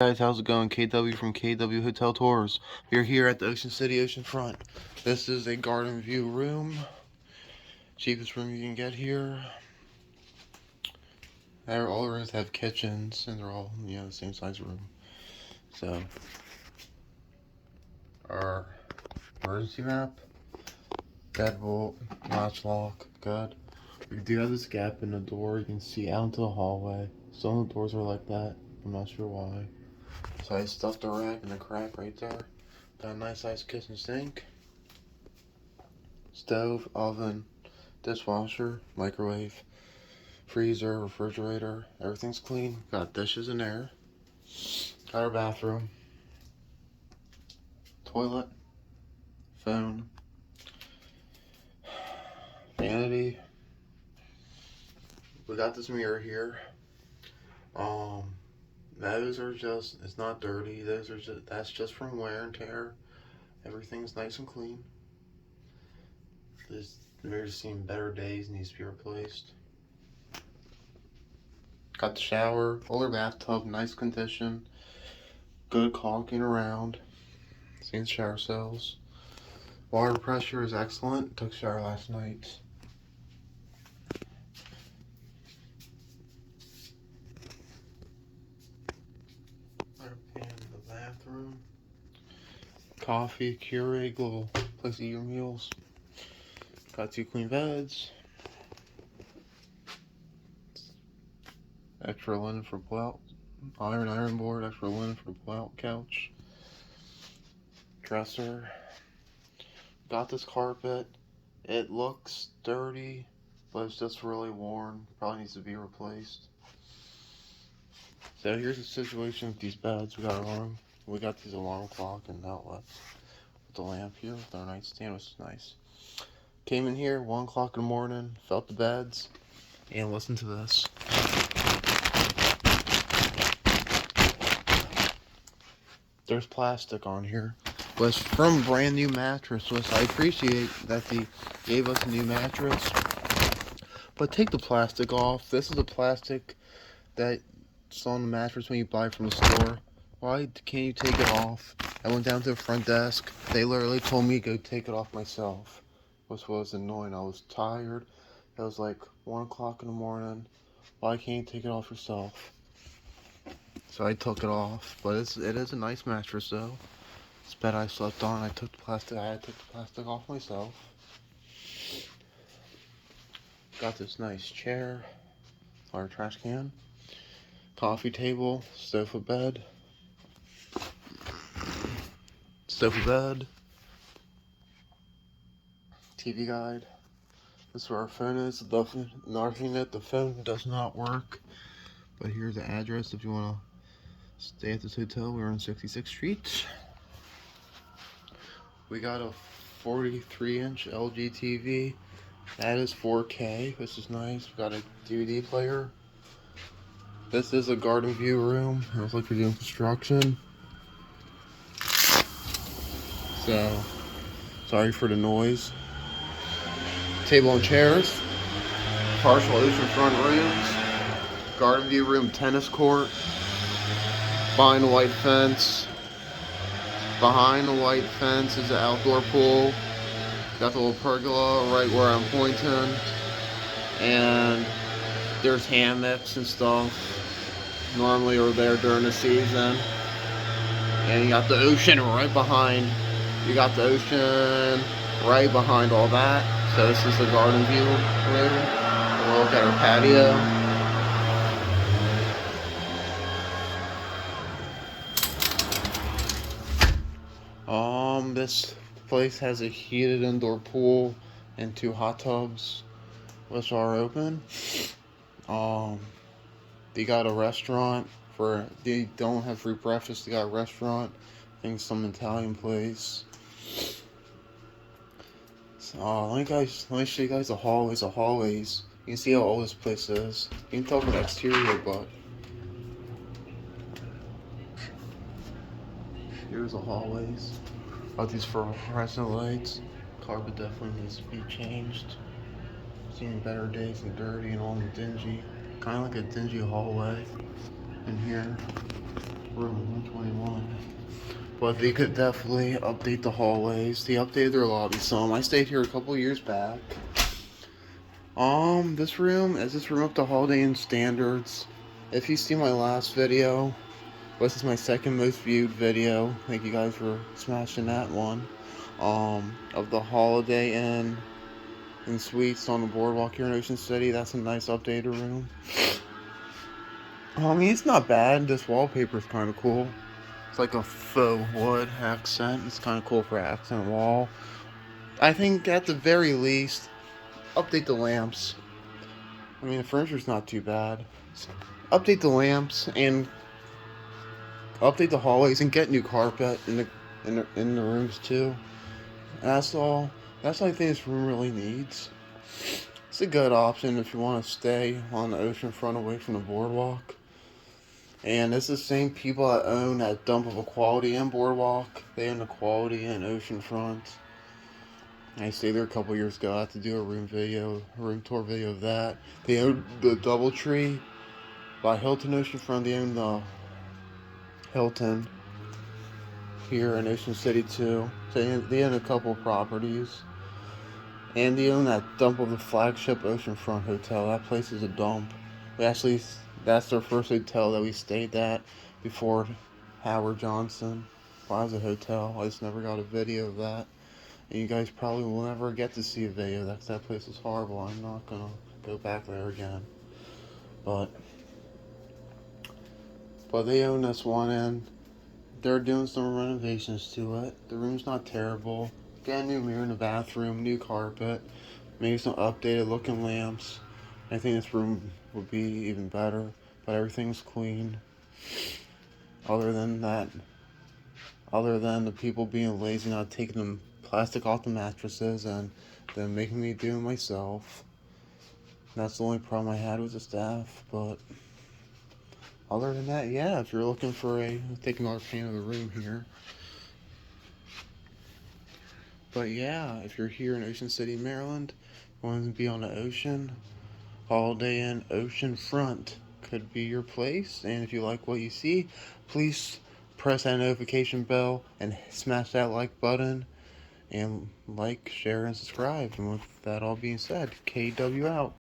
Guys, how's it going? KW from KW Hotel Tours. We're here at the Ocean City oceanfront. This is a garden view room. Cheapest room you can get here. All the rooms have kitchens and they're all, the same size room. So, our emergency map, deadbolt, latch lock, good. We do have this gap in the door. You can see out into the hallway. Some of the doors are like that. I'm not sure why. So I stuffed the rack in the crack right there. Got a nice sized kitchen sink, stove, oven, dishwasher, microwave, freezer, refrigerator. Everything's clean. Got dishes in there. Got our bathroom, toilet, phone, vanity. We got this mirror here. Those are just, it's not dirty. That's just from wear and tear. Everything's nice and clean. This mirror's seen better days, needs to be replaced. Got the shower, older bathtub, nice condition. Good caulking around. Seen shower cells. Water pressure is excellent. Took a shower last night. In the bathroom. Coffee, Keurig, little place to eat your meals. Got 2 clean beds. Extra linen for pull-out. Iron board, extra linen for the pull-out couch. Dresser. Got this carpet. It looks dirty, but it's just really worn. Probably needs to be replaced. So here's the situation with these beds. We got these alarm clock and outlets with the lamp here with our nightstand, which is nice. Came in here 1 o'clock in the morning, felt the beds, and listened to this. There's plastic on here, but it's from a brand new mattress, which I appreciate that they gave us a new mattress. But take the plastic off. This is the plastic that's on the mattress when you buy from the store. Why can't you take it off? I went down to the front desk. They literally told me to go take it off myself, which was annoying. I was tired. It was like 1 o'clock in the morning. Why can't you take it off yourself? So I took it off, but it is a nice mattress though. This bed I slept on, I had to take the plastic off myself. Got this nice chair, our trash can, coffee table, sofa bed, TV guide. This is where our phone is. Another thing that the phone does not work. But here's the address if you want to stay at this hotel. We're on 66th Street. We got a 43-inch LG TV. That is 4K, which is nice. We got a DVD player. This is a garden view room. It looks like we're doing construction. So, sorry for the noise. Table and chairs. Partial oceanfront rooms. Garden view room, tennis court. Behind the white fence. Behind the white fence is the outdoor pool. Got the little pergola right where I'm pointing. And there's hammocks and stuff. Normally over there during the season. And you got the ocean right behind. You got the ocean right behind all that. So this is the garden view room. We'll look at our patio. This place has a heated indoor pool and 2 hot tubs, which are open. They got a restaurant they don't have free breakfast. They got a restaurant. I think some Italian place. So, let me show you guys the hallways. You can see how old this place is. You can tell from the exterior, but here's the hallways. Got these fluorescent lights. Carpet definitely needs to be changed. Seen better days and dirty and all dingy. Kind of like a dingy hallway in here. room 121. But they could definitely update the hallways. They updated their lobby some. I stayed here a couple years back. This room up to Holiday Inn standards. If you see my last video, this is my second most viewed video. Thank you guys for smashing that one. Of the Holiday Inn and Suites on the boardwalk here in Ocean City. That's a nice updated room. I mean, it's not bad. This wallpaper is kind of cool. It's like a faux wood accent. It's kind of cool for an accent wall. I think at the very least, update the lamps. I mean, the furniture's not too bad. Update the lamps and update the hallways and get new carpet in the rooms too. And that's all. That's all I think this room really needs. It's a good option if you want to stay on the ocean front away from the boardwalk. And it's the same people that own that dump of a Quality Inn boardwalk. They own the Quality Inn oceanfront. I stayed there a couple years ago. I had to do a room tour video of that. They own the DoubleTree by Hilton Oceanfront. They own the Hilton here in Ocean City too. So they own a couple properties. And they own that dump of the flagship Oceanfront Hotel. That place is a dump. That's our first hotel that we stayed at before Howard Johnson buys a hotel. I just never got a video of that. And you guys probably will never get to see a video. That place is horrible. I'm not gonna go back there again. But they own this one and they're doing some renovations to it. The room's not terrible. Got a new mirror in the bathroom, new carpet, maybe some updated looking lamps. I think this room would be even better, but everything's clean. Other than the people being lazy, not taking the plastic off the mattresses and then making me do it myself. That's the only problem I had with the staff, but other than that, yeah, if you're looking for take another pan of the room here. But yeah, if you're here in Ocean City, Maryland, want to be on the ocean, Holiday Inn oceanfront could be your place. And if you like what you see, please press that notification bell and smash that like button and like, share, and subscribe. And with that all being said, KW out.